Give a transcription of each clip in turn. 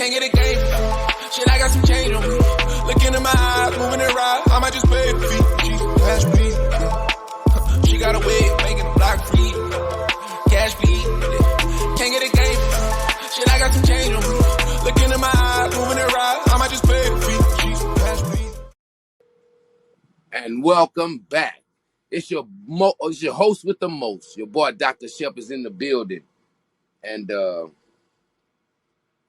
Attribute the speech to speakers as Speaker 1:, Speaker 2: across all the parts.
Speaker 1: Can't get a game. Shit, I got some change on me. Look into my eyes, moving it right. I might just pay the fee. She cash me. She got a way of making a block free. Cash fee. Can't get a game. Shit, I got some change on me. Look into my eyes, moving it right. I might just pay the fee. She cash me.
Speaker 2: And welcome back. It's your host with the most. Your boy Dr. Shep is in the building. And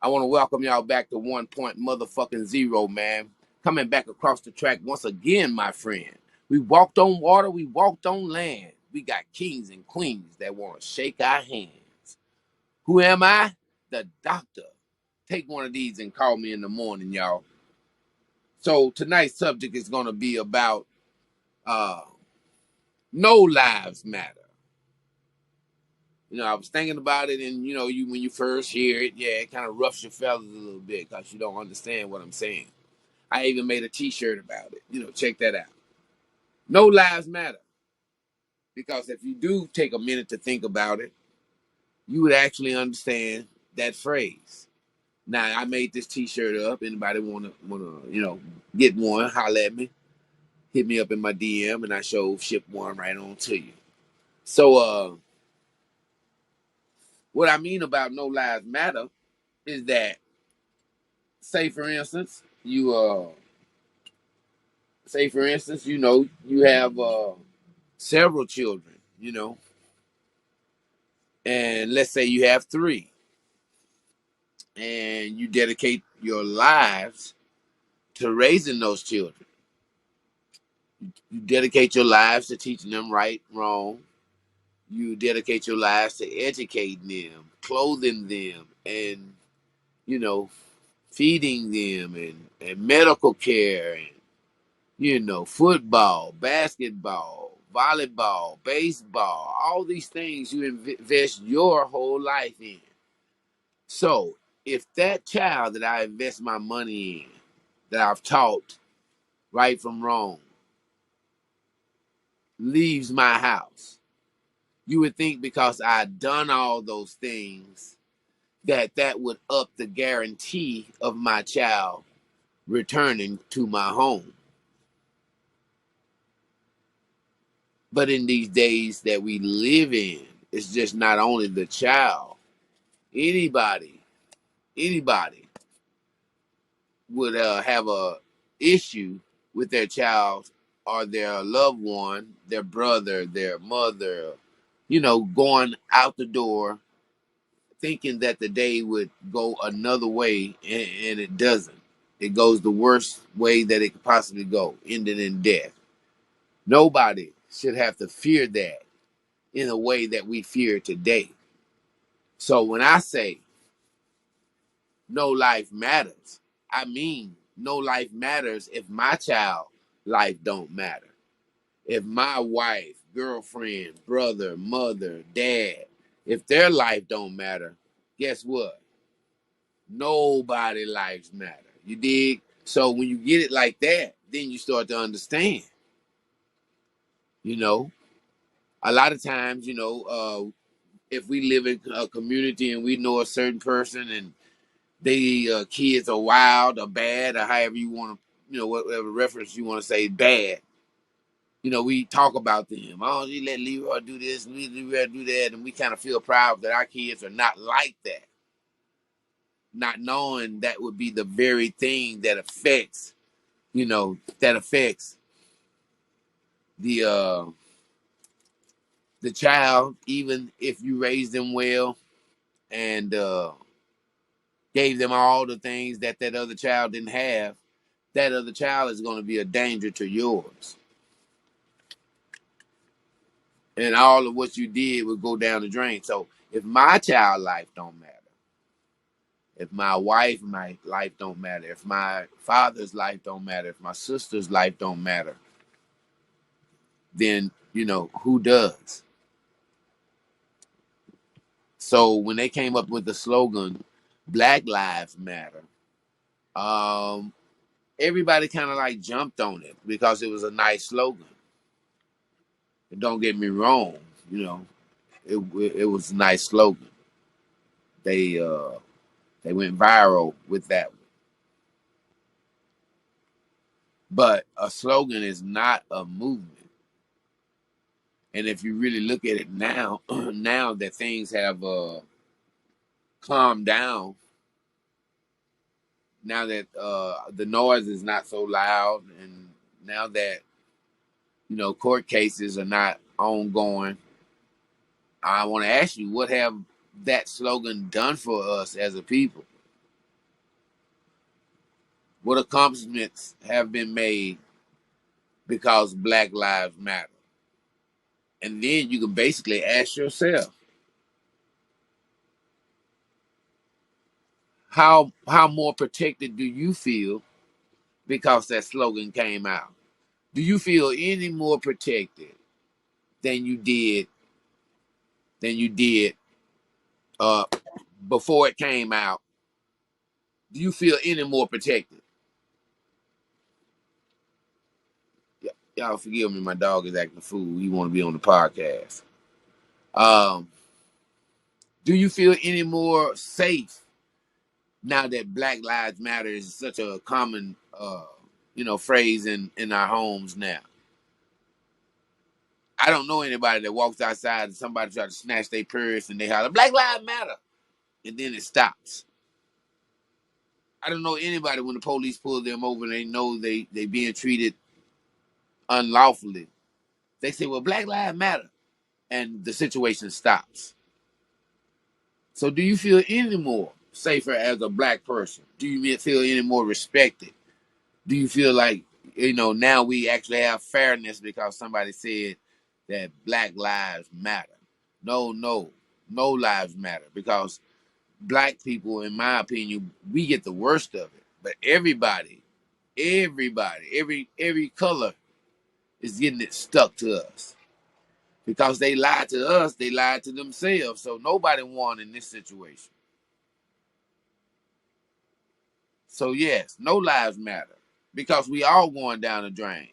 Speaker 2: I want to welcome y'all back to 1.0, man. Coming back across the track once again, my friend. We walked on water, we walked on land. We got kings and queens that want to shake our hands. Who am I? The doctor. Take one of these and call me in the morning, y'all. So tonight's subject is going to be about no lives matter. You know, I was thinking about it, and when you first hear it, it kind of roughs your feathers a little bit because you don't understand what I'm saying. I even made a T-shirt about it. Check that out. No lives matter, because if you do take a minute to think about it, you would actually understand that phrase. Now, I made this T-shirt up. Anybody wanna get one? Holler at me. Hit me up in my DM, and I ship one right on to you. So, what I mean about no lives matter is that, say for instance, you have several children, and let's say you have 3, and you dedicate your lives to raising those children. You dedicate your lives to teaching them right, wrong. You dedicate your lives to educating them, clothing them, and feeding them, and medical care, and football, basketball, volleyball, baseball, all these things you invest your whole life in. So if that child that I invest my money in, that I've taught right from wrong, leaves my house, you would think because I'd done all those things that would up the guarantee of my child returning to my home. But in these days that we live in, it's just not only the child. Anybody would have a issue with their child or their loved one, their brother, their mother, going out the door thinking that the day would go another way, and it doesn't. It goes the worst way that it could possibly go, ending in death. Nobody should have to fear that in a way that we fear today. So when I say no life matters, I mean no life matters if my child life don't matter. If my wife, girlfriend, brother, mother, dad, if their life don't matter, guess what? Nobody lives matter. You dig? So when you get it like that, then you start to understand. A lot of times, if we live in a community and we know a certain person and they kids are wild or bad or however you want to, whatever reference you want to say, bad. We talk about them. Oh, you let Leroy do this and Leroy do that, and we kind of feel proud that our kids are not like that. Not knowing that would be the very thing that affects, the child, even if you raise them well and gave them all the things that other child didn't have. That other child is going to be a danger to yours. And all of what you did would go down the drain. So if my child life don't matter, if my wife, my life don't matter, if my father's life don't matter, if my sister's life don't matter, then, who does? So when they came up with the slogan, Black Lives Matter, everybody kind of like jumped on it because it was a nice slogan. And don't get me wrong, it was a nice slogan. They They went viral with that one. But a slogan is not a movement. And if you really look at it now, now that things have calmed down, now that the noise is not so loud, and now that court cases are not ongoing, I want to ask you, what have that slogan done for us as a people? What accomplishments have been made because Black Lives Matter? And then you can basically ask yourself, how more protected do you feel because that slogan came out? Do you feel any more protected than you did uh before it came out? Do you feel any more protected? Y'all forgive me, my dog is acting a fool. He want to be on the podcast. Um, do you feel any more safe now that Black Lives Matter is such a common phrase in our homes now? I don't know anybody that walks outside and somebody try to snatch their purse and they holler, Black Lives Matter, and then it stops. I don't know anybody when the police pull them over and they know they being treated unlawfully. They say, well, Black Lives Matter, and the situation stops. So do you feel any more safer as a black person? Do you feel any more respected? Do you feel like, now we actually have fairness because somebody said that Black lives matter? No lives matter, because black people, in my opinion, we get the worst of it. But everybody, every color is getting it stuck to us. Because they lied to us, they lied to themselves. So nobody won in this situation. So yes, no lives matter, because we all going down the drain.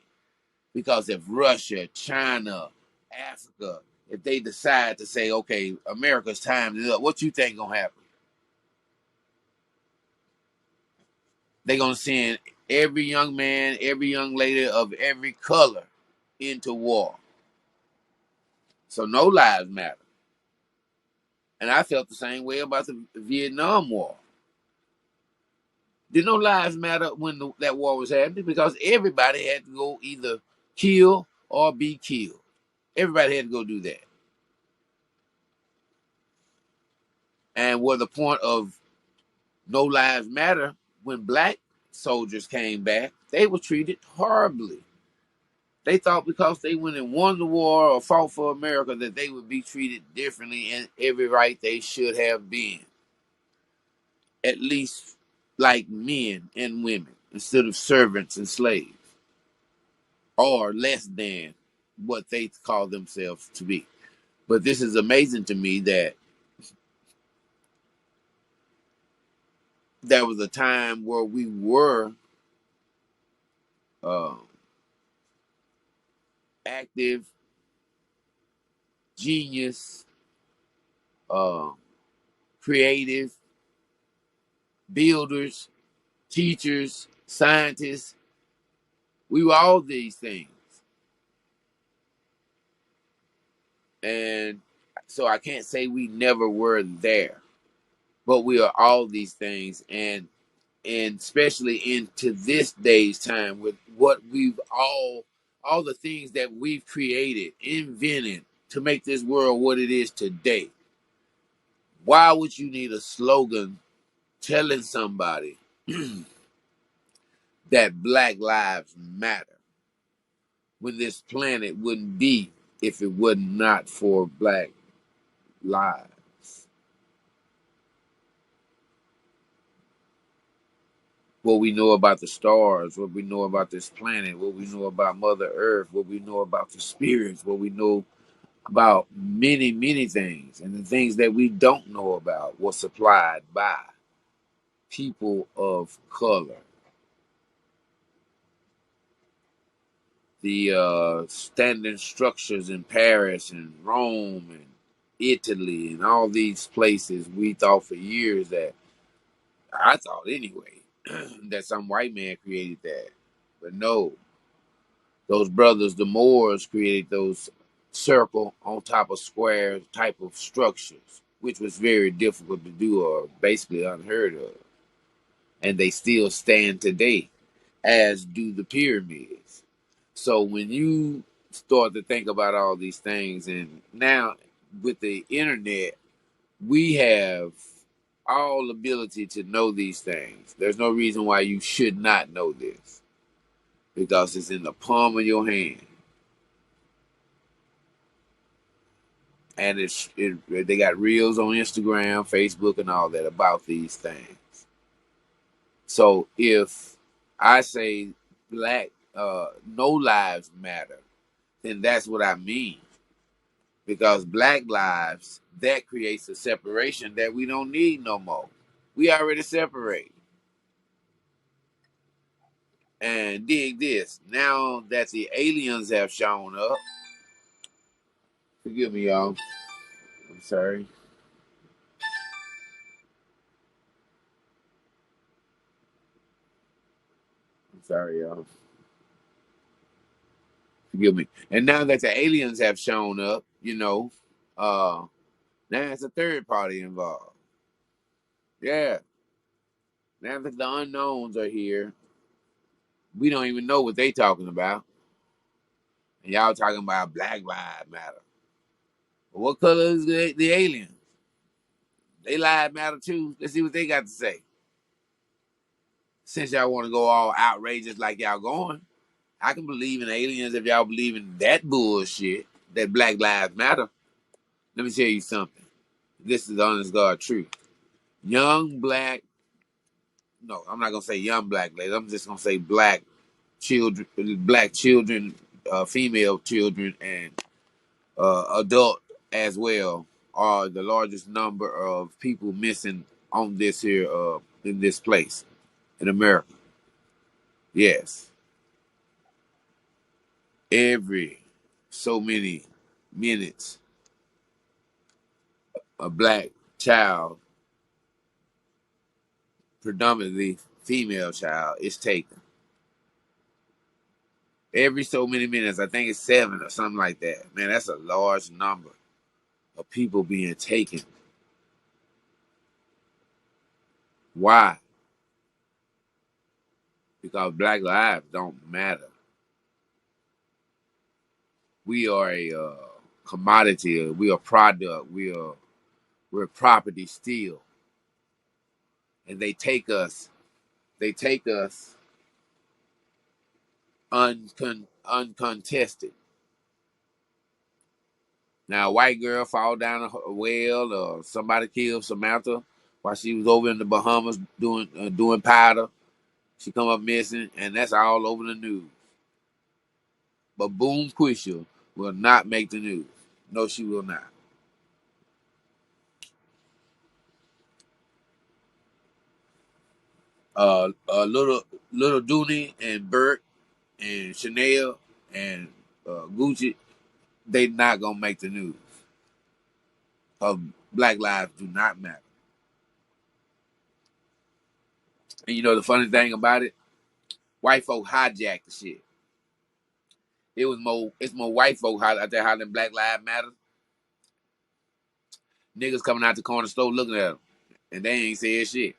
Speaker 2: Because if Russia, China, Africa, if they decide to say, okay, America's time is up, what you think gonna happen? They gonna send every young man, every young lady of every color into war. So no lives matter. And I felt the same way about the Vietnam War. Did no lives matter when that war was happening? Because everybody had to go either kill or be killed. Everybody had to go do that. And where the point of no lives matter, when black soldiers came back, they were treated horribly. They thought because they went and won the war or fought for America that they would be treated differently and every right they should have been. At least like men and women instead of servants and slaves, or less than what they call themselves to be. But this is amazing to me that there was a time where we were uh, active, genius, uh, creative, builders, teachers, scientists. We were all these things. And so I can't say we never were there, but we are all these things. And especially into this day's time, with what we've all the things that we've created, invented to make this world what it is today. Why would you need a slogan telling somebody that Black lives matter when this planet wouldn't be if it was not for Black lives? What we know about the stars, what we know about this planet, what we know about Mother Earth, what we know about the spirits, what we know about many, many things. And the things that we don't know about were supplied by people of color. The standing structures in Paris and Rome and Italy and all these places, we thought for years that I thought anyway that some white man created that, but no, those brothers, the Moors, created those circle on top of square type of structures, which was very difficult to do or basically unheard of, and they still stand today, as do the pyramids. So when you start to think about all these things, and now with the internet, we have all ability to know these things. There's no reason why you should not know this because it's in the palm of your hand, and they got reels on Instagram, Facebook, and all that about these things. So if I say black, no lives matter, then that's what I mean. Because black lives, that creates a separation that we don't need no more. We already separate. And dig this. Now that the aliens have shown up, forgive me, y'all. I'm sorry. I'm sorry, y'all. Forgive me. And now that the aliens have shown up, now it's a third party involved. Yeah. Now that the unknowns are here, we don't even know what they talking about. And y'all talking about Black Lives Matter. But what color is the aliens? They lives matter too. Let's see what they got to say. Since y'all want to go all outrageous like y'all going, I can believe in aliens if y'all believe in that bullshit, that Black Lives Matter. Let me tell you something. This is the honest God truth. Young black, no, I'm not gonna say young black ladies. I'm just gonna say black children, female children, and adult as well are the largest number of people missing on this here in this place in America. Yes, every so many minutes, a black child, predominantly female child, is taken. Every so many minutes, I think it's 7 or something like that. Man, that's a large number of people being taken. Why? Because black lives don't matter. We are a commodity. We are a product. We're property still, and they take us. They take us uncontested. Now, a white girl fall down a well, or somebody killed Samantha while she was over in the Bahamas doing powder. She come up missing, and that's all over the news. But Boom Quisha will not make the news. No, she will not. Little Dooney and Bert and Chanel and Gucci, they not gonna make the news. Black lives do not matter. And you know the funny thing about it, white folk hijacked the shit. It's more white folk out there hollering Black Lives Matter. Niggas coming out the corner store looking at them, and they ain't saying shit.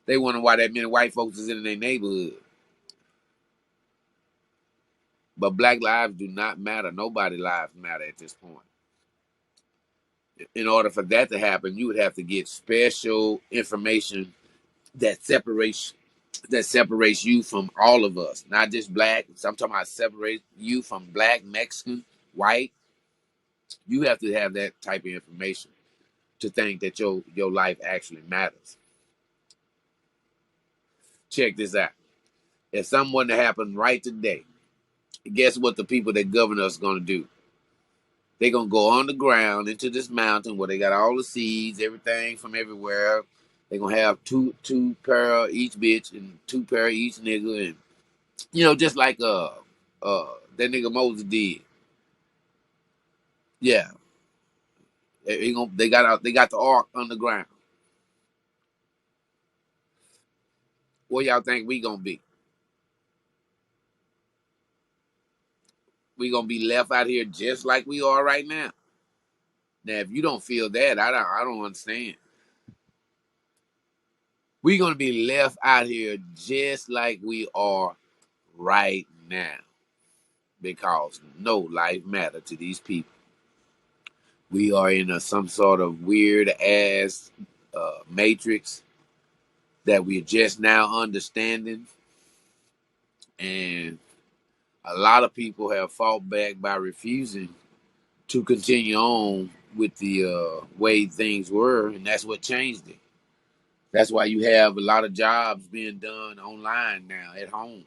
Speaker 2: They wonder why that many white folks is in their neighborhood. But black lives do not matter. Nobody lives matter at this point. In order for that to happen, you would have to get special information that separates you from all of us, not just black. So I'm talking about separate you from black, Mexican, white. You have to have that type of information to think that your life actually matters. Check this out. If something were to happen right today, guess what the people that govern us are going to do? They're going to go on the ground into this mountain where they got all the seeds, everything from everywhere. They're going to have two pair of each bitch and 2 pair of each nigga. And, just like that nigga Moses did. Yeah. They got the ark underground. Where y'all think we gonna be? We gonna be left out here just like we are right now. Now, if you don't feel that, I don't understand. We gonna be left out here just like we are right now because no life matter to these people. We are in some sort of weird ass matrix that we're just now understanding, and a lot of people have fought back by refusing to continue on with the way things were, and that's what changed it. That's why you have a lot of jobs being done online now at home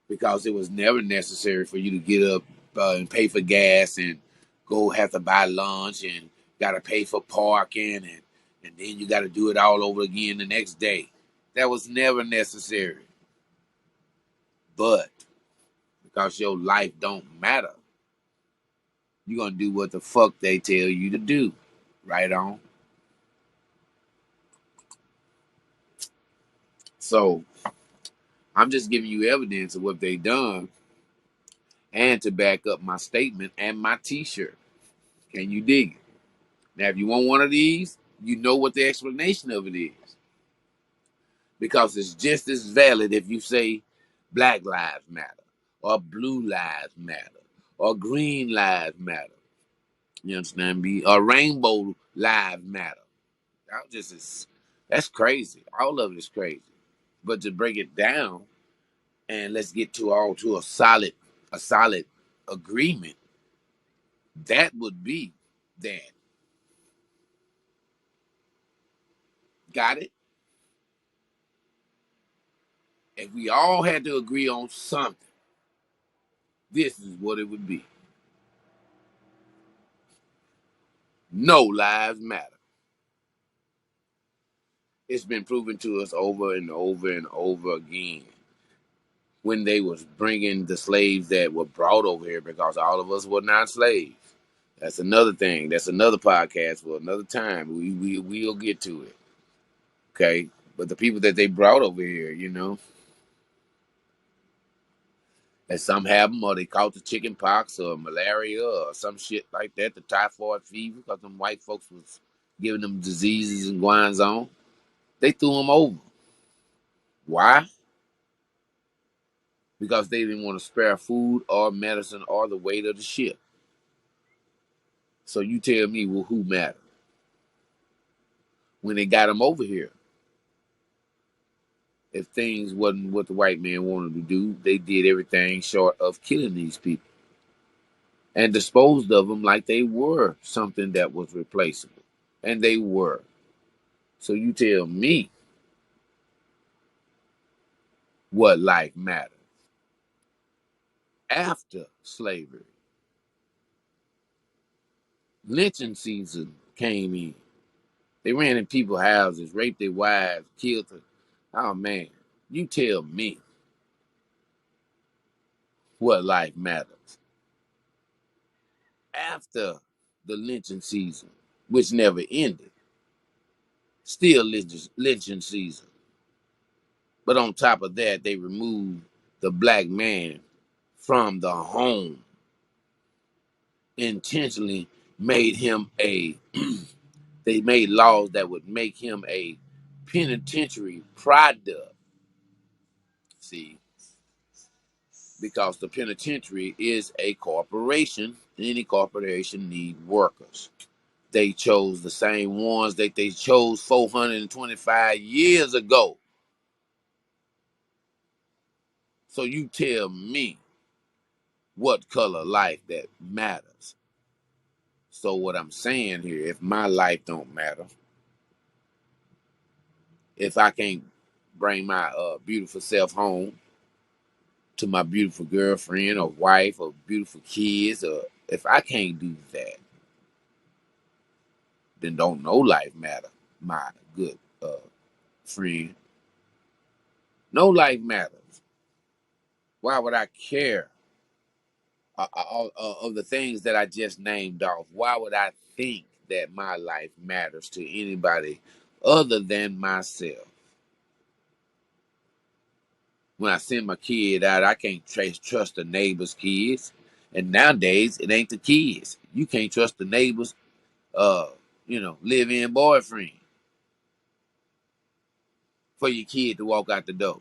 Speaker 2: because it was never necessary for you to get up and pay for gas and go have to buy lunch and got to pay for parking and then you got to do it all over again the next day. That was never necessary. But because your life don't matter, you're going to do what the fuck they tell you to do. Right on. So I'm just giving you evidence of what they done and to back up my statement and my t-shirt. Can you dig it? Now, if you want one of these, you know what the explanation of it is. Because it's just as valid if you say Black Lives Matter or Blue Lives Matter or Green Lives Matter. You understand me? Or Rainbow Lives Matter. That's crazy. All of it is crazy. But to break it down and let's get to a solid agreement, that would be that. Got it? If we all had to agree on something, this is what it would be. No lives matter. It's been proven to us over and over and over again when they was bringing the slaves that were brought over here because all of us were not slaves. That's another thing. That's another podcast for another time. We'll get to it. Okay? But the people that they brought over here, and some have them or they caught the chicken pox or malaria or some shit like that, the typhoid fever, because them white folks was giving them diseases and goings on. They threw them over. Why? Because they didn't want to spare food or medicine or the weight of the ship. So you tell me, well, who mattered? When they got them over here, if things wasn't what the white man wanted to do, they did everything short of killing these people and disposed of them like they were something that was replaceable. And they were. So you tell me what life matters. After slavery, lynching season came in. They ran in people's houses, raped their wives, killed them. Oh man, you tell me what life matters. After the lynching season, which never ended, still lynching season. But on top of that, they removed the black man from the home, intentionally made him they made laws that would make him a penitentiary product. See, because the penitentiary is a corporation, any corporation need workers. They chose the same ones that they chose 425 years ago. So you tell me what color life that matters. So what I'm saying here, if my life don't matter, if I can't bring my beautiful self home to my beautiful girlfriend or wife or beautiful kids, or if I can't do that, then don't no life matter, my good friend. No life matters. Why would I care of the things that I just named off? Why would I think that my life matters to anybody other than myself. When I send my kid out, I can't trust the neighbor's kids. And nowadays, it ain't the kids. You can't trust the neighbor's, live-in boyfriend for your kid to walk out the door.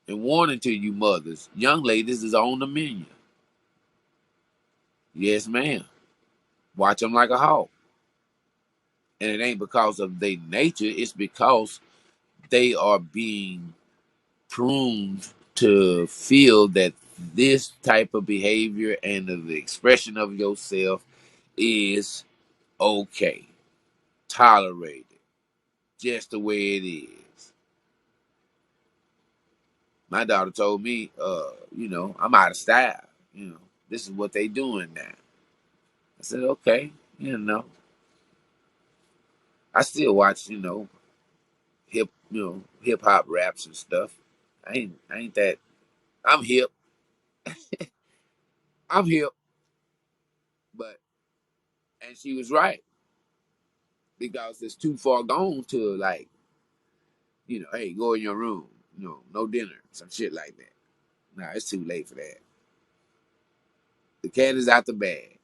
Speaker 2: And warning to you mothers, young ladies is on the menu. Yes, ma'am. Watch them like a hawk. And it ain't because of their nature. It's because they are being pruned to feel that this type of behavior and the expression of yourself is okay, tolerated, just the way it is. My daughter told me, I'm out of style. This is what they doing now. I said, okay, I still watch, hip hop raps and stuff. I ain't that. I'm hip. I'm hip. But and she was right because it's too far gone to like, hey, go in your room. No dinner, some shit like that. Nah, it's too late for that. The cat is out the bag.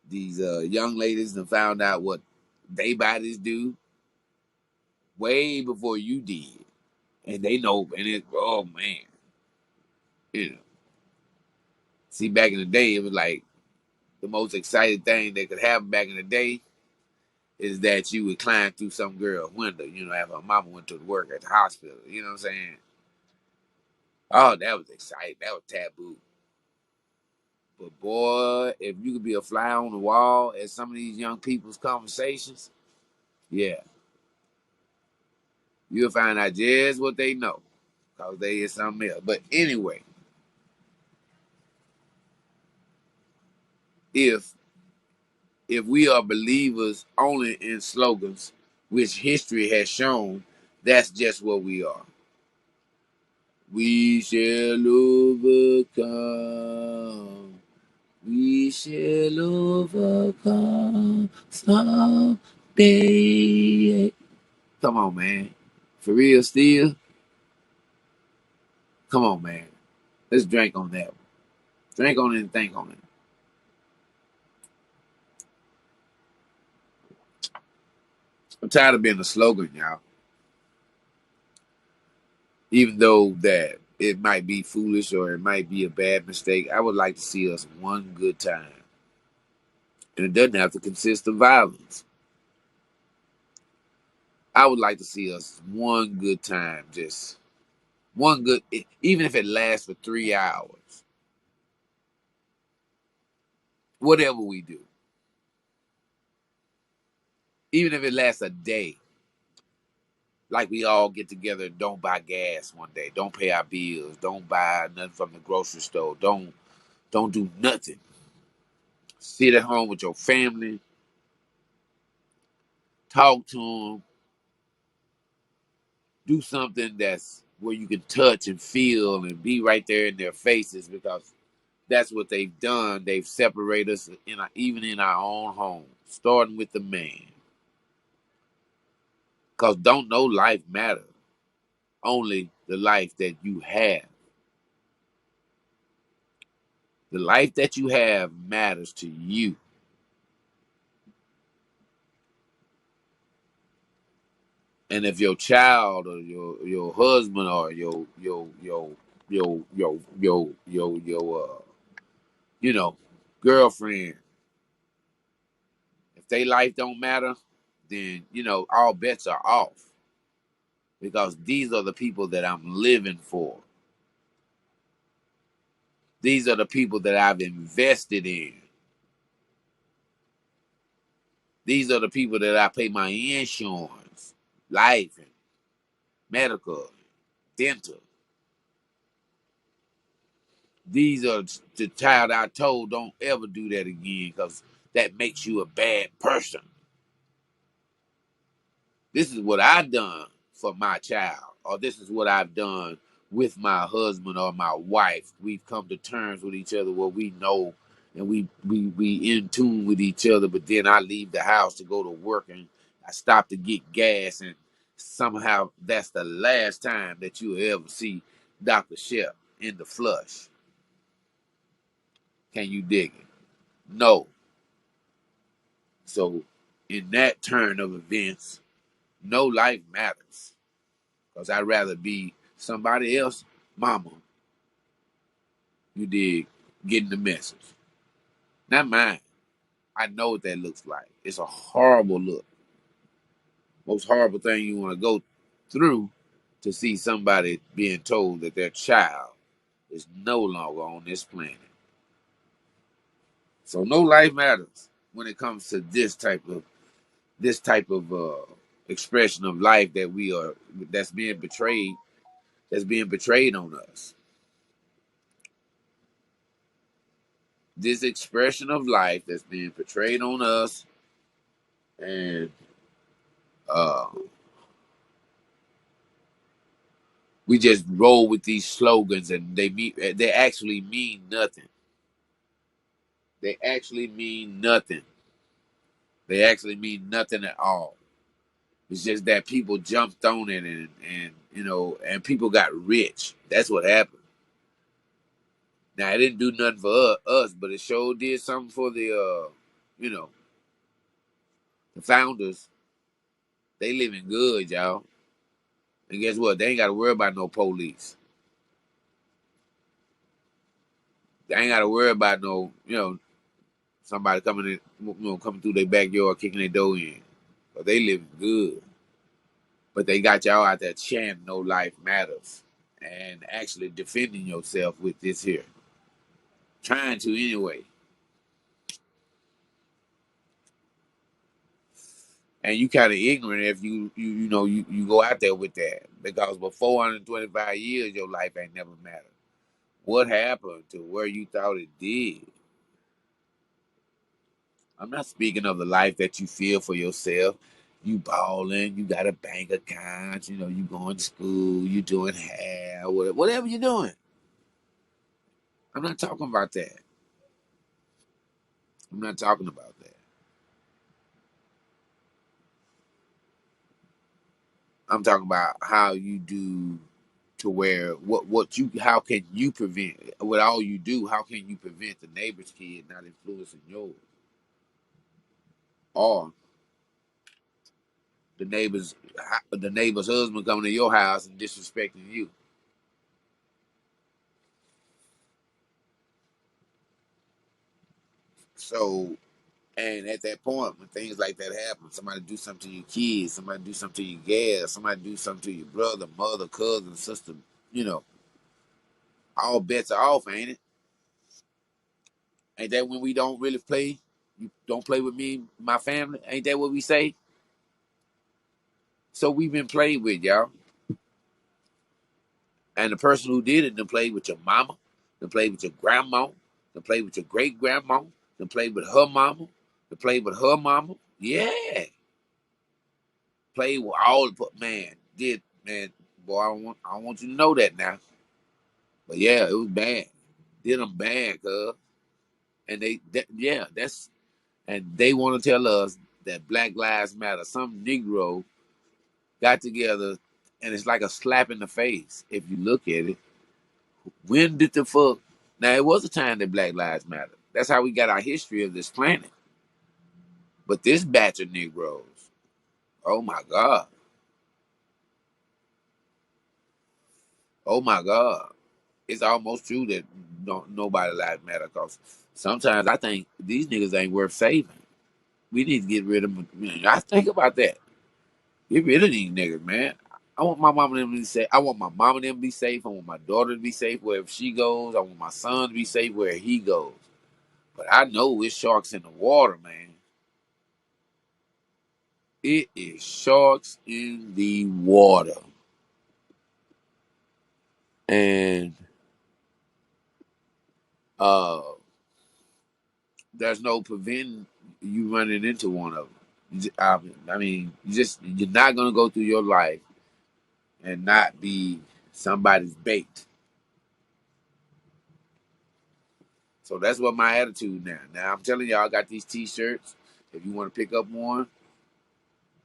Speaker 2: These young ladies have found out what they bodies do way before you did, and they know. And oh man, you know. See, back in the day, it was like the most exciting thing that could happen back in the day is that you would climb through some girl's window. After her mama went to work at the hospital. You know what I'm saying? Oh, that was exciting. That was taboo. But boy, if you could be a fly on the wall at some of these young people's conversations, yeah, you'll find out just what they know. Because they is something else. But anyway, if we are believers only in slogans, which history has shown, that's just what we are. We shall overcome. We shall overcome someday. Come on, man. For real, still? Come on, man. Let's drink on that one. Drink on it and think on it. I'm tired of being a slogan, y'all. Even though that it might be foolish or it might be a bad mistake, I would like to see us one good time. And it doesn't have to consist of violence. I would like to see us one good time, just one good, even if it lasts for 3 hours. Whatever we do. Even if it lasts a day. Like we all get together and don't buy gas one day. Don't pay our bills. Don't buy nothing from the grocery store. Don't do nothing. Sit at home with your family. Talk to them. Do something that's where you can touch and feel and be right there in their faces, because that's what they've done. They've separated us even in our own home, starting with the man. Because don't know life matter. Only the life that you have. The life that you have matters to you. And if your child or your husband or your girlfriend, if they life don't matter, then all bets are off, because these are the people that I'm living for. These are the people that I've invested in. These are the people that I pay my insurance, life, and medical, dental. These are the child I told don't ever do that again, because that makes you a bad person. This is what I've done for my child, or this is what I've done with my husband or my wife. We've come to terms with each other where we know and we in tune with each other. But then I leave the house to go to work, and I stop to get gas, and somehow that's the last time that you'll ever see Dr. Shep in the flush. Can you dig it? No. So in that turn of events, no life matters. Because I'd rather be somebody else, mama, you dig, getting the message. Not mine. I know what that looks like. It's a horrible look. Most horrible thing you want to go through to see somebody being told that their child is no longer on this planet. So no life matters when it comes to this type of expression of life that we are that's being betrayed on us. This expression of life that's being portrayed on us, and uh, we just roll with these slogans, and they actually mean nothing. They actually mean nothing. They actually mean nothing at all. It's just that people jumped on it, and people got rich. That's what happened. Now it didn't do nothing for us, but it sure did something for you know, the founders. They living good, y'all. And guess what? They ain't got to worry about no police. They ain't got to worry about no, somebody coming in, coming through their backyard, kicking their door in. But they living good. But they got y'all out there chanting "No life matters" and actually defending yourself with this here. Trying to anyway. And you kind of ignorant if you go out there with that, because for 425 years your life ain't never mattered. What happened to where you thought it did? I'm not speaking of the life that you feel for yourself. You balling, you got a bank account, you going to school, you doing hair, whatever you're doing. I'm not talking about that. I'm not talking about that. I'm talking about how you do to where how can you prevent, with all you do, how can you prevent the neighbor's kid not influencing yours, or the neighbor's husband coming to your house and disrespecting you. So, and at that point, when things like that happen, somebody do something to your kids, somebody do something to your gas, somebody do something to your brother, mother, cousin, sister, you know, all bets are off, ain't it? Ain't that when we don't really play? You don't play with me, my family. Ain't that what we say? So we've been played with, y'all. And the person who did it done played with your mama, done played with your grandma, done played with your great grandma, done played with her mama, done played with her mama. Yeah. Played with all the man, boy, I don't want you to know that now. But yeah, it was bad. Did them bad, cuz. And they want to tell us that Black Lives Matter. Some Negro got together, and it's like a slap in the face if you look at it. When did the fuck? Now, it was a time that Black Lives Matter. That's how we got our history of this planet. But this batch of Negroes, oh my God. Oh my God. It's almost true that nobody lives matter, because sometimes I think these niggas ain't worth saving. We need to get rid of them. I think about that. Get rid of these niggas, man. I want my mama and them to be safe. I want my mama and them to be safe. I want my daughter to be safe wherever she goes. I want my son to be safe where he goes. But I know it's sharks in the water, man. It is sharks in the water. And uh there's no preventing you running into one of them. I mean, you're not gonna go through your life and not be somebody's bait. So that's what my attitude now. Now I'm telling y'all, I got these T-shirts. If you want to pick up one,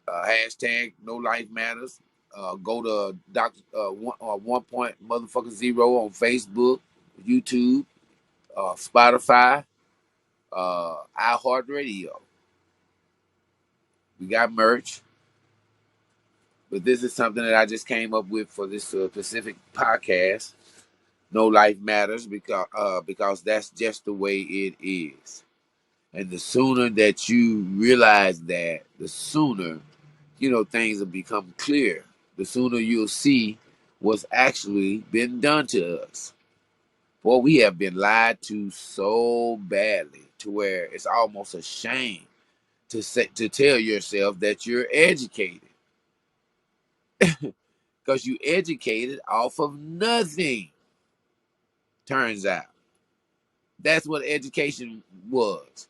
Speaker 2: hashtag No Life Matters. Go to one point motherfucking zero on Facebook, YouTube, Spotify, iHeartRadio. We got merch, but this is something that I just came up with for this specific podcast. No Life Matters because that's just the way it is. And the sooner that you realize that, the sooner, things will become clear. The sooner you'll see what's actually been done to us. Boy, we have been lied to so badly to where it's almost a shame to tell yourself that you're educated. Because you educated off of nothing, turns out. That's what education was.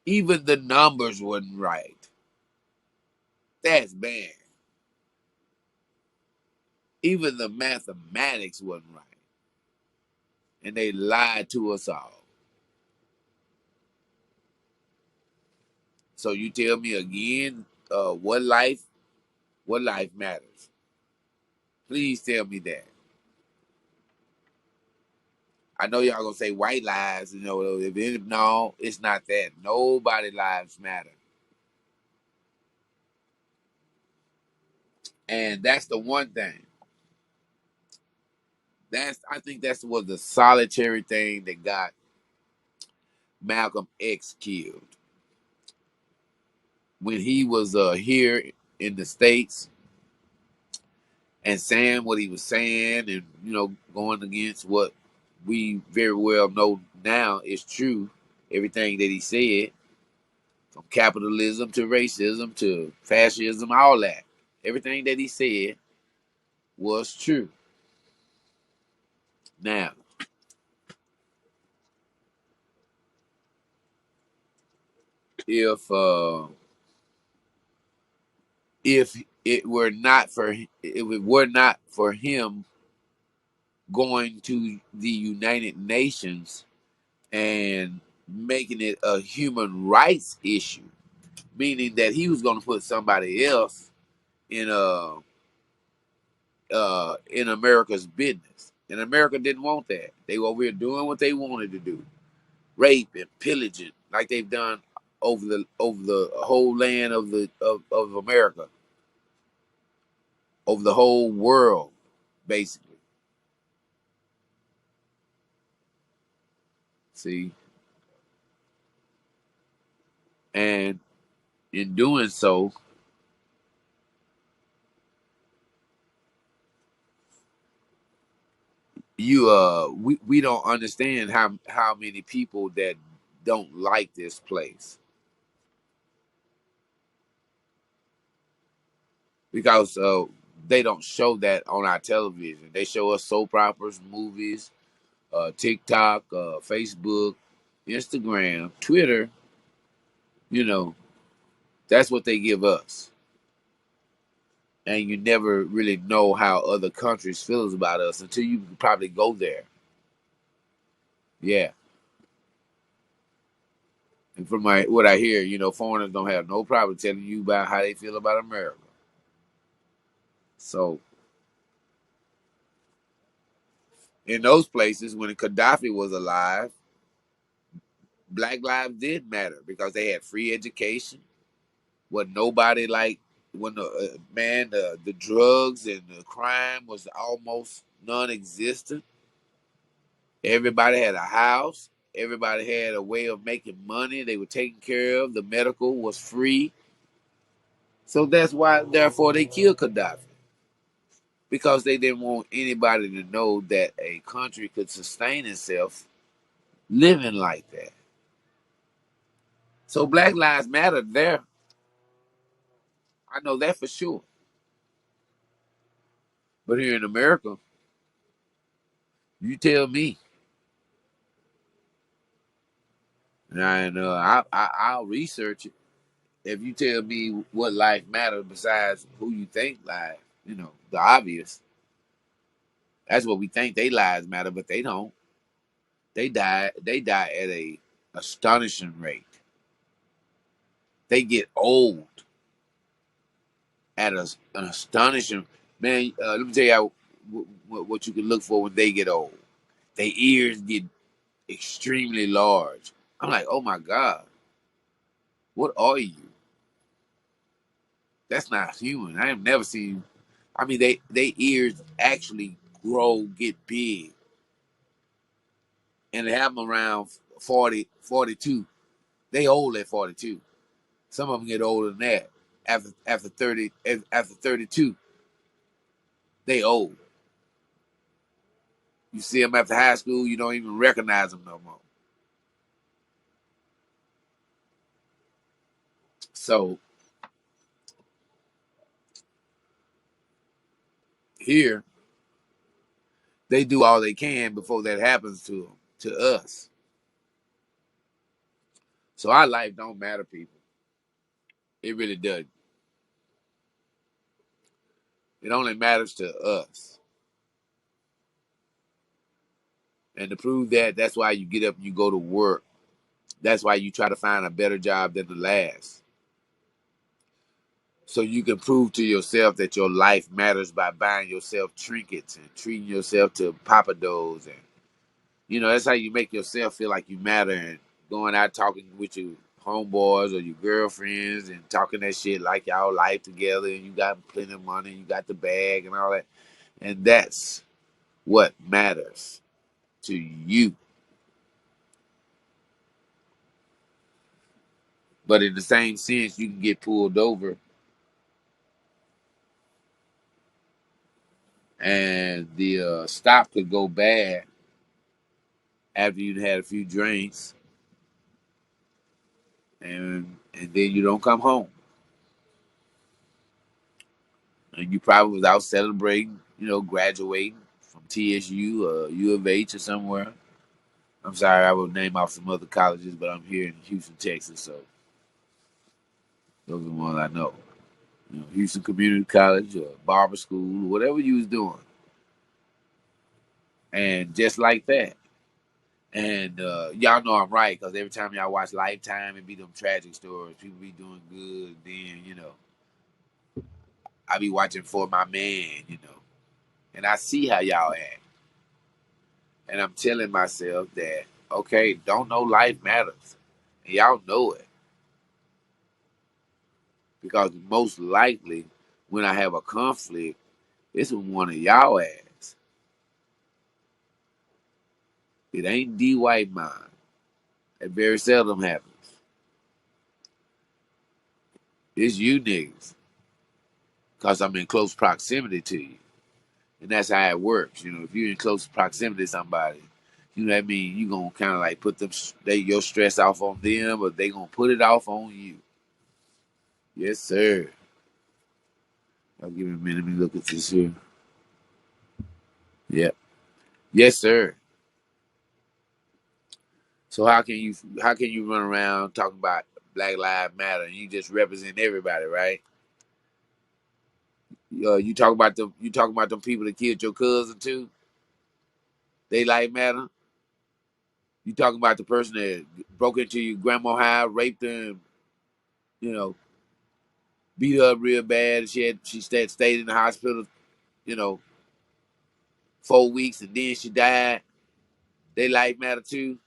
Speaker 2: Even the numbers wasn't right. That's bad. Even the mathematics wasn't right. And they lied to us all. So you tell me again, what life matters? Please tell me that. I know y'all gonna say white lives, no, it's not that. Nobody lives matter. And that's the one thing. I think that's was the solitary thing that got Malcolm X killed. When he was here in the States and saying what he was saying and, going against what we very well know now is true, everything that he said, from capitalism to racism to fascism, all that. Everything that he said was true. Now, if it were not for him going to the United Nations and making it a human rights issue, meaning that he was going to put somebody else in in America's business, and America didn't want that. They were over here doing what they wanted to do, rape and pillaging like they've done over the whole land of America, over the whole world, basically. See, and in doing so, we don't understand how many people that don't like this place, because they don't show that on our television. They show us soap operas, movies, TikTok, Facebook, Instagram, Twitter. That's what they give us, and you never really know how other countries feels about us until you probably go there. Yeah. And from what I hear, foreigners don't have no problem telling you about how they feel about America. So in those places, when Gaddafi was alive, Black lives did matter because they had free education. When nobody like when the drugs and the crime was almost non-existent. Everybody had a house. Everybody had a way of making money. They were taken care of. The medical was free. So that's why, therefore, they killed Gaddafi. Because they didn't want anybody to know that a country could sustain itself living like that. So Black Lives Matter there. I know that for sure. But here in America, you tell me. And I'll research it. If you tell me what life matters besides who you think life, the obvious. That's what we think they lives matter, but they don't. They die at a astonishing rate. They get old at an astonishing, man. Let me tell you what you can look for when they get old. Their ears get extremely large. I'm like, oh my God, what are you? That's not human. I have never seen. I mean, they ears actually grow, get big, and they have them around 40, 42. They old at 42. Some of them get older than that. After 30, after 32, they old. You see them after high school, you don't even recognize them no more. So here, they do all they can before that happens to them, to us. So our life don't matter, people. It really doesn't. It only matters to us. And to prove that, that's why you get up and you go to work. That's why you try to find a better job than the last. So you can prove to yourself that your life matters by buying yourself trinkets and treating yourself to papados. And, that's how you make yourself feel like you matter, and going out talking with your homeboys or your girlfriends and talking that shit like y'all life together and you got plenty of money, you got the bag and all that. And that's what matters to you. But in the same sense, you can get pulled over and the stop could go bad after you'd had a few drinks, and then you don't come home, and you probably was out celebrating, graduating from TSU or U of H or somewhere. I'm sorry, I will name off some other colleges, but I'm here in Houston, Texas, so those are the ones I know. Houston Community College or barber school, or whatever you was doing, and just like that. And y'all know I'm right, because every time y'all watch Lifetime, it be them tragic stories. People be doing good. Then, I be watching For My Man. And I see how y'all act. And I'm telling myself that, okay, don't know life matters. And y'all know it. Because most likely, when I have a conflict, it's with one of y'all ass. It ain't D White mine. It very seldom happens. It's you niggas. Because I'm in close proximity to you. And that's how it works. If you're in close proximity to somebody, you know what I mean? You gonna kind of like put your stress off on them, or they gonna put it off on you. Yes, sir. I'll give me a minute. Let me look at this here. Yep. Yes, sir. So how can you run around talking about Black Lives Matter and you just represent everybody, right? You talk about them people that killed your cousin too. They life matter. You talking about the person that broke into your grandma's house, raped her, and you know beat her up real bad. She stayed in the hospital, you know, 4 weeks, and then she died. They life matter too.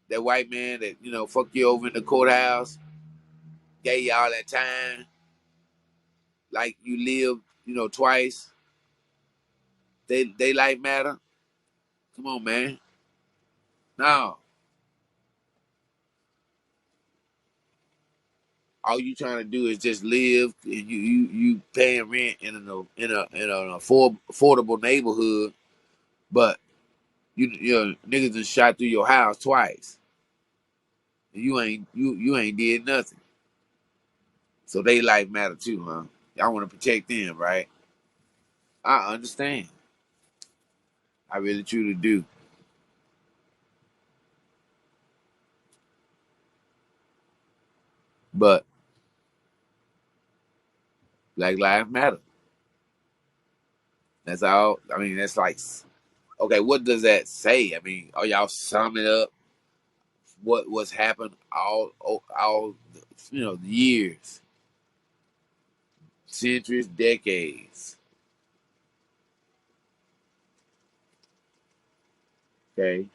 Speaker 2: That white man that fucked you over in the courthouse, gave you all that time, like you lived, twice. They life matter. Come on, man. No, all you trying to do is just live, and you paying rent in an affordable neighborhood, but niggas done shot through your house twice. You ain't did nothing. So they life matter too, huh? Y'all want to protect them, right? I understand. I really truly do. But Black lives matter. That's all. I mean, that's like Okay, what does that say? I mean, are y'all summing up what's happened all years, centuries, decades? Okay,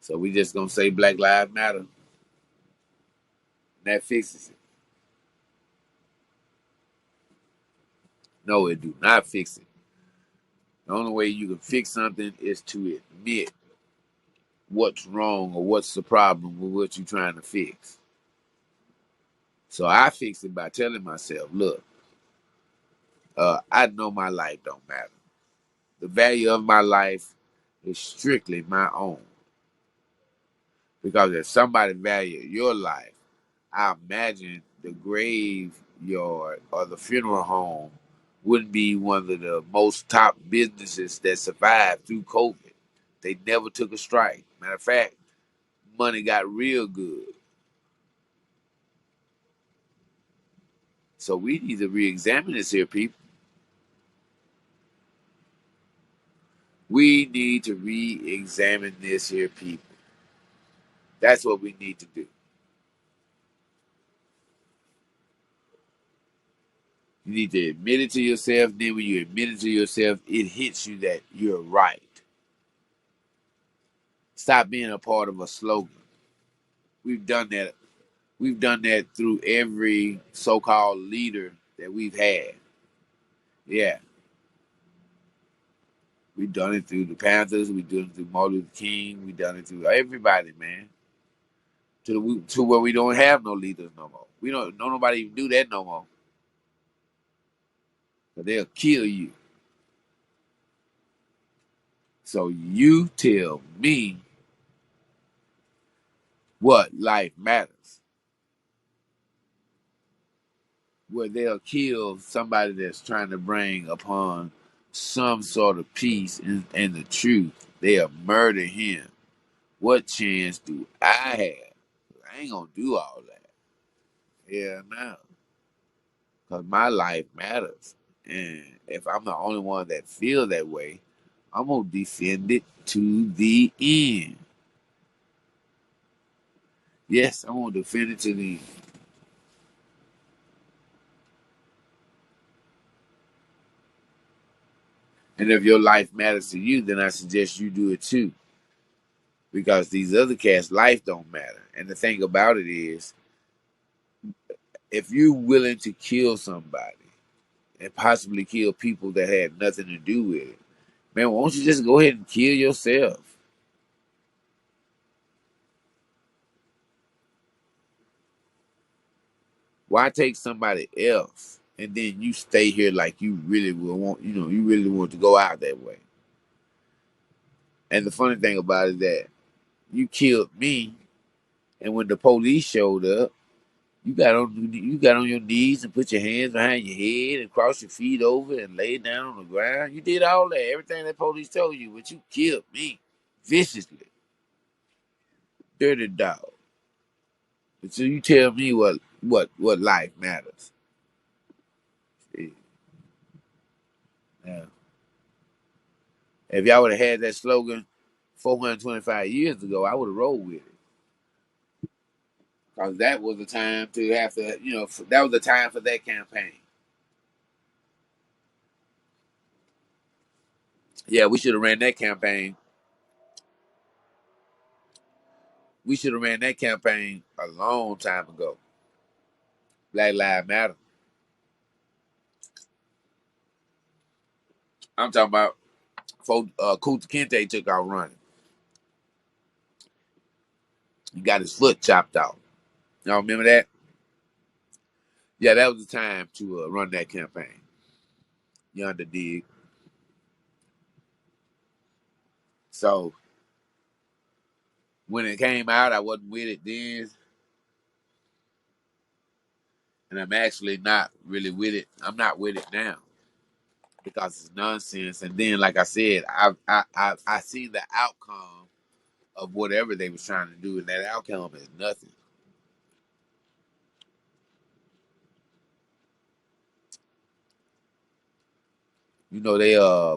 Speaker 2: so we just gonna say Black Lives Matter, and that fixes it? No, it do not fix it. The only way you can fix something is to admit what's wrong or what's the problem with what you're trying to fix. So I fix it by telling myself, look, I know my life don't matter. The value of my life is strictly my own. Because if somebody value your life, I imagine the graveyard or the funeral home wouldn't be one of the most top businesses that survived through COVID. They never took a strike. Matter of fact, money got real good. So we need to re-examine this here, people. We need to re-examine this here, people. That's what we need to do. You need to admit it to yourself. Then when you admit it to yourself, it hits you that you're right. Stop being a part of a slogan. We've done that. We've done that through every so-called leader that we've had. Yeah. We've done it through the Panthers. We've done it through Martin Luther King. We've done it through everybody, man. To where we don't have no leaders no more. We don't nobody even do that no more. But they'll kill you. So you tell me what life matters. Where they'll kill somebody that's trying to bring upon some sort of peace and the truth. They'll murder him. What chance do I have? I ain't gonna do all that. Yeah, no. Because my life matters. And if I'm the only one that feel that way, I'm gonna defend it to the end. Yes, I'm gonna defend it to the end. And if your life matters to you, then I suggest you do it too. Because these other cats' life don't matter. And the thing about it is, if you're willing to kill somebody and possibly kill people that had nothing to do with it, man, why don't you just go ahead and kill yourself? Why take somebody else and then you stay here like you really will want, you really want to go out that way? And the funny thing about it is that you killed me, and when the police showed up, you got on your knees and put your hands behind your head and cross your feet over and lay down on the ground. You did all that, everything that police told you, but you killed me viciously, dirty dog. And so you tell me what life matters. See, now, if y'all would have had that slogan 425 years ago, I would have rolled with it. Because that was the time to have to, that was the time for that campaign. Yeah, we should have ran that campaign. We should have ran that campaign a long time ago. Black Lives Matter. I'm talking about before Kunta Kinte took out running. He got his foot chopped off. Y'all remember that? Yeah, that was the time to run that campaign. Yonder dig. So when it came out, I wasn't with it then, and I'm actually not really with it. I'm not with it now because it's nonsense. And then, like I said, I see the outcome of whatever they was trying to do, and that outcome is nothing. You know, they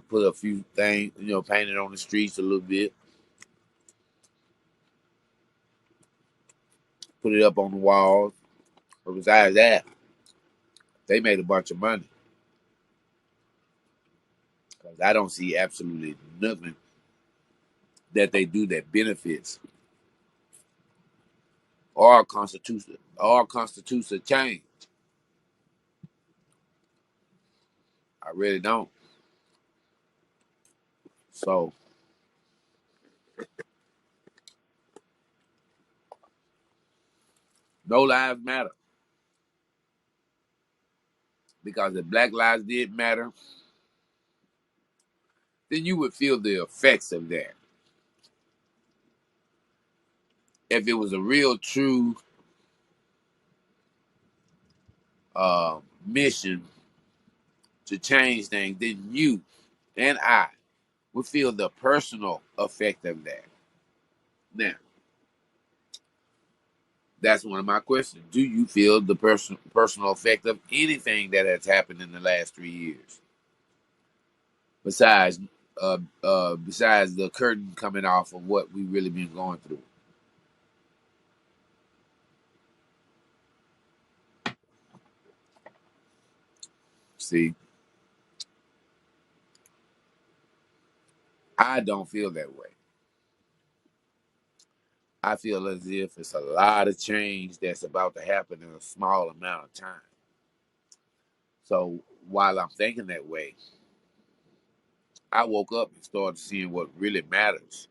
Speaker 2: put a few things, painted on the streets a little bit, put it up on the walls. But besides that, they made a bunch of money. Because I don't see absolutely nothing that they do that benefits or constitutes a change. I really don't. So no lives matter. Because if black lives did matter, then you would feel the effects of that. If it was a real, true mission to change things, then you and I would feel the personal effect of that. Now, that's one of my questions. Do you feel the personal effect of anything that has happened in the last 3 years? Besides, besides the curtain coming off of what we really been going through. See, I don't feel that way. I feel as if it's a lot of change that's about to happen in a small amount of time. So while I'm thinking that way, I woke up and started seeing what really matters.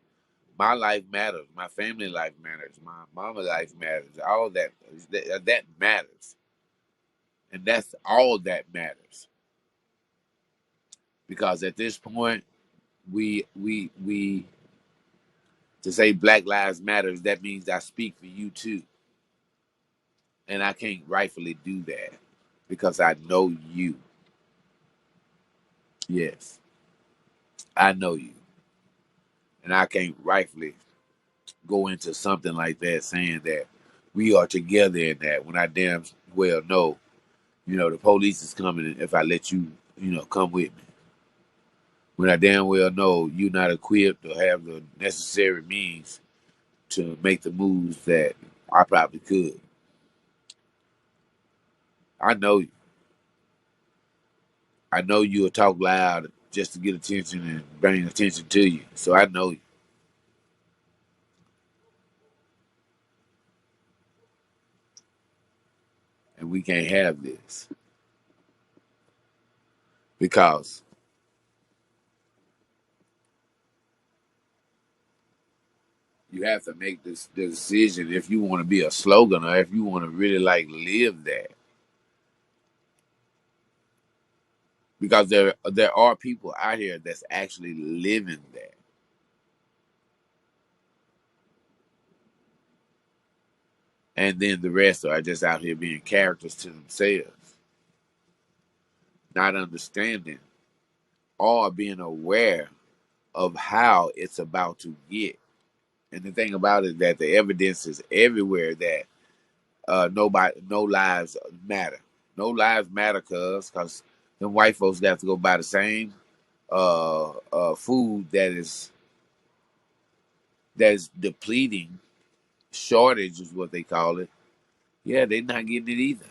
Speaker 2: My life matters. My family life matters. My mama life matters. All that matters, and that's all that matters. Because at this point, we to say Black Lives Matters, that means I speak for you too, and I can't rightfully do that because I know you. Yes, I know you, and I can't rightfully go into something like that saying that we are together in that when I damn well know, the police is coming if I let you, come with me. When I damn well know you're not equipped or have the necessary means to make the moves that I probably could. I know you. I know you'll talk loud just to get attention and bring attention to you. So I know you. And we can't have this because you have to make the decision if you want to be a slogan or if you want to really like live that. Because there are people out here that's actually living that. And then the rest are just out here being characters to themselves, not understanding or being aware of how it's about to get. And the thing about it is that the evidence is everywhere that no lives matter. No lives matter, cause them white folks got to go buy the same food that is depleting. Shortage is what they call it. Yeah, they're not getting it either.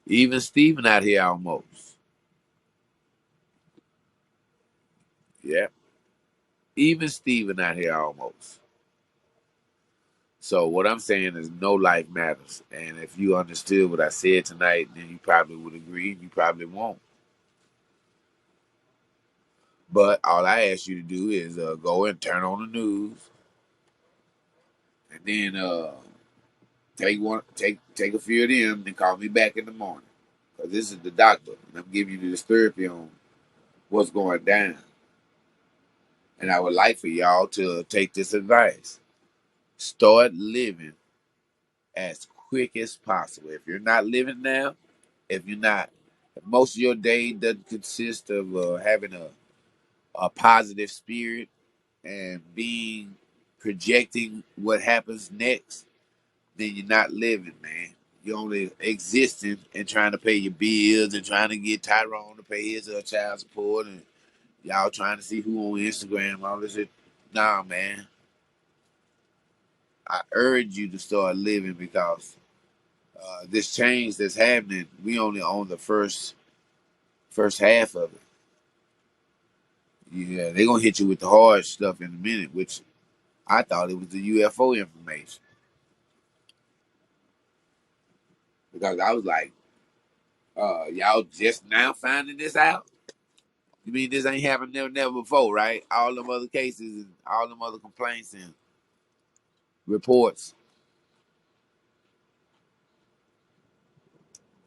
Speaker 2: Even Steven out here almost. Yeah. Even Steven out here almost. So what I'm saying is no life matters. And if you understood what I said tonight, then you probably would agree. You probably won't. But all I ask you to do is go and turn on the news, and then take a few of them, and call me back in the morning. Because this is the doctor, and I'm giving you this therapy on what's going down. And I would like for y'all to take this advice. Start living as quick as possible. If you're not living now, if most of your day doesn't consist of having a positive spirit and projecting what happens next, then you're not living, man. You only existing and trying to pay your bills and trying to get Tyrone to pay his child support and y'all trying to see who on Instagram, all this shit. Nah, man. I urge you to start living because this change that's happening, we only own the first half of it. Yeah, they're gonna hit you with the hard stuff in a minute, which I thought it was the UFO information. Because I was like, y'all just now finding this out? You mean this ain't happened never before, right? All them other cases and all them other complaints and reports.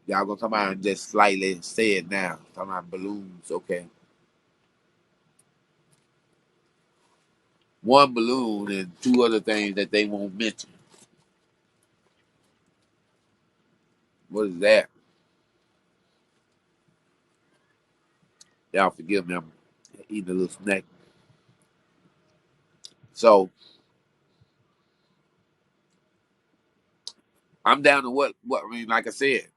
Speaker 2: Y'all gonna come out and just slightly say it now. Talking about balloons, okay. One balloon and two other things that they won't mention. What is that? Y'all forgive me, I'm eating a little snack. So I'm down to what I mean, like I said,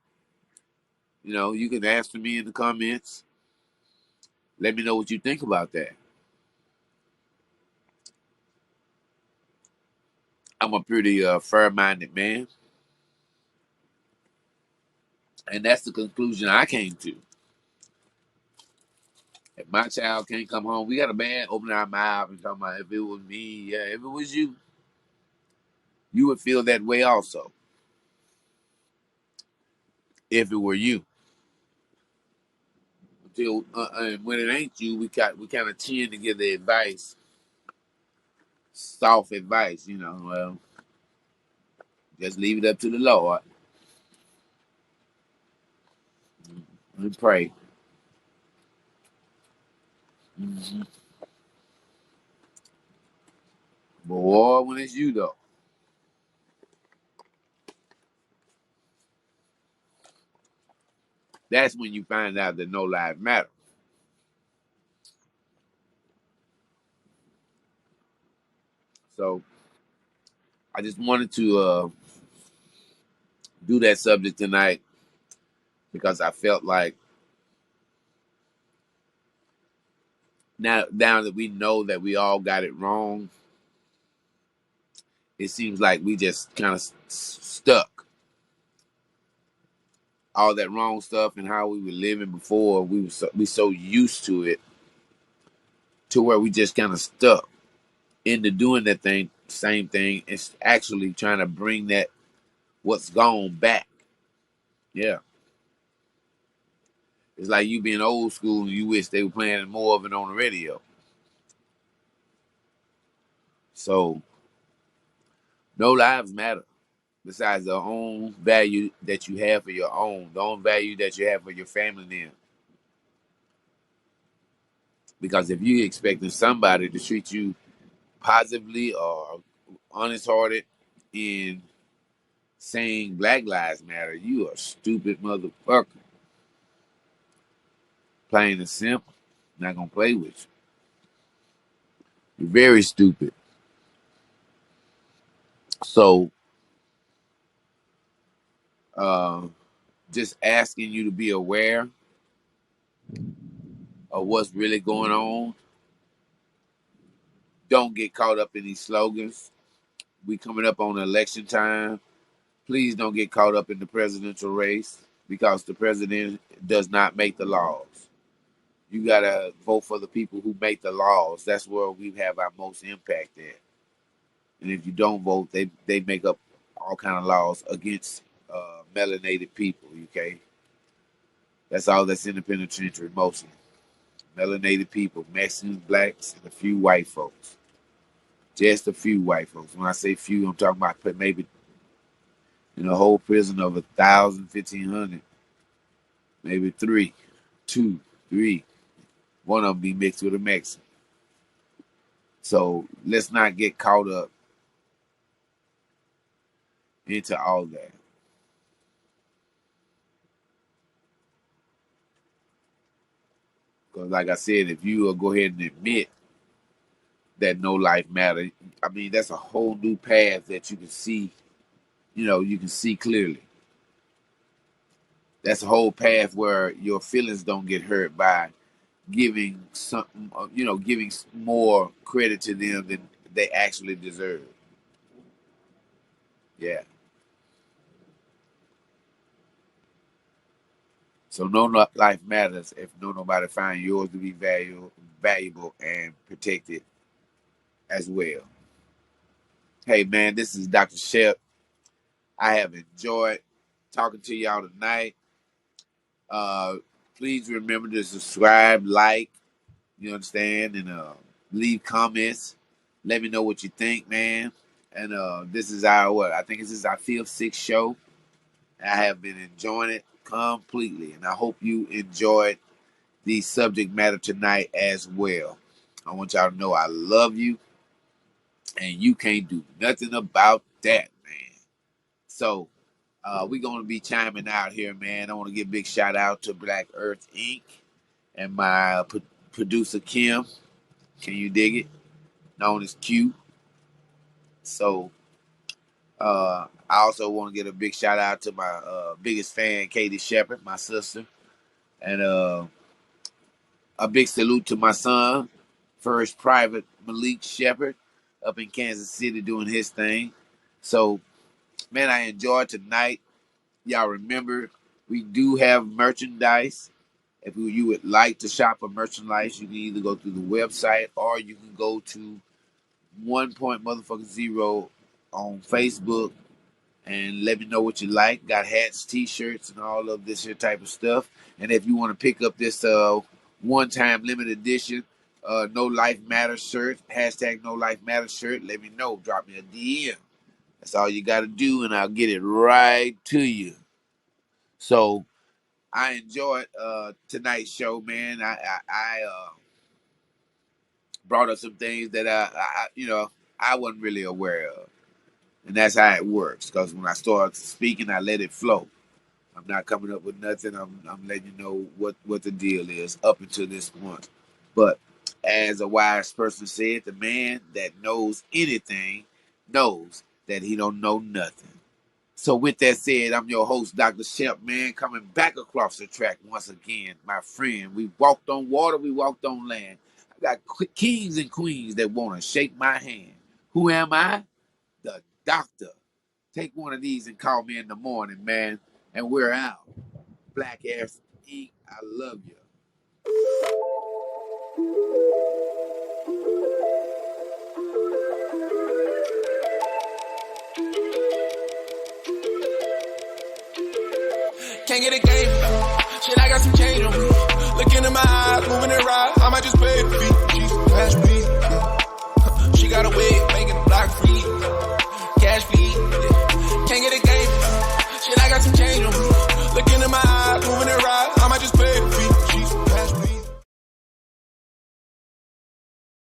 Speaker 2: you can answer me in the comments. Let me know what you think about that. I'm a pretty fair-minded man, and that's the conclusion I came to. If my child can't come home, we got a man opening our mouth and talking about if it was me, yeah, if it was you would feel that way also. If it were you, until and when it ain't you, we kind of tend to give the advice, soft advice. Well, just leave it up to the Lord and pray. Mm-hmm. But boy, when it's you though, that's when you find out that no lives matter. So I just wanted to do that subject tonight because I felt like now that we know that we all got it wrong, it seems like we just kind of stuck. All that wrong stuff and how we were living before, we so used to it to where we just kind of stuck into doing that same thing. It's actually trying to bring that what's gone back. Yeah. It's like you being old school and you wish they were playing more of it on the radio. So no lives matter besides the own value that you have for your own, the own value that you have for your family then. Because if you expecting somebody to treat you positively or honest hearted in saying Black Lives Matter, you a stupid motherfucker. Plain and simple. Not gonna play with you. You're very stupid. So uh just asking you to be aware of what's really going on. Don't get caught up in these slogans. We coming up on election time. Please don't get caught up in the presidential race because the president does not make the laws. You gotta vote for the people who make the laws. That's where we have our most impact at. And if you don't vote, they make up all kind of laws against melanated people. Okay, that's all that's in the penitentiary mostly. Melanated people, Mexicans, blacks, and a few white folks. Just a few white folks. When I say few, I'm talking about maybe in a whole prison of 1,000, 1,500, maybe three, two, three. One of them be mixed with a Mexican. So let's not get caught up into all that. Because like I said, if you will go ahead and admit that no life matter, I mean, that's a whole new path that you can see, you can see clearly. That's a whole path where your feelings don't get hurt by giving something, giving more credit to them than they actually deserve. Yeah. So life matters if nobody find yours to be valuable and protected as well. Hey man, this is Dr. Shep. I have enjoyed talking to y'all tonight. Uh, Please remember to subscribe, like, you understand, and leave comments. Let me know what you think, man. And this is I think this is our fifth, sixth show. I have been enjoying it completely, and I hope you enjoyed the subject matter tonight as well. I want y'all to know I love you, and you can't do nothing about that, man. So we're going to be chiming out here, man. I want to give a big shout out to Black Earth Inc. and my producer, Kim. Can you dig it? Known as Q. So I also want to give a big shout out to my biggest fan, Katie Shepherd, my sister. And a big salute to my son, First Private Malik Shepherd, up in Kansas City doing his thing. So, man, I enjoyed tonight. Y'all remember, we do have merchandise. If you would like to shop for merchandise, you can either go through the website or you can go to 1.0 on Facebook and let me know what you like. Got hats, t-shirts, and all of this here type of stuff. And if you want to pick up this one-time limited edition No Life Matters shirt, hashtag No Life Matters shirt, let me know. Drop me a DM. That's all you got to do, and I'll get it right to you. So I enjoyed tonight's show, man. I brought up some things that I wasn't really aware of. And that's how it works. Because when I start speaking, I let it flow. I'm not coming up with nothing. I'm letting you know what the deal is up until this point. But as a wise person said, the man that knows anything knows that he don't know nothing. So with that said, I'm your host, Dr. Shep, man, coming back across the track once again, my friend. We walked on water, we walked on land. I got kings and queens that want to shake my hand. Who am I? The doctor. Take one of these and call me in the morning, man. And we're out. Black Ass Inc. I love you.
Speaker 1: Can't get a game. Shit, I got some change on me. Look into my eyes, moving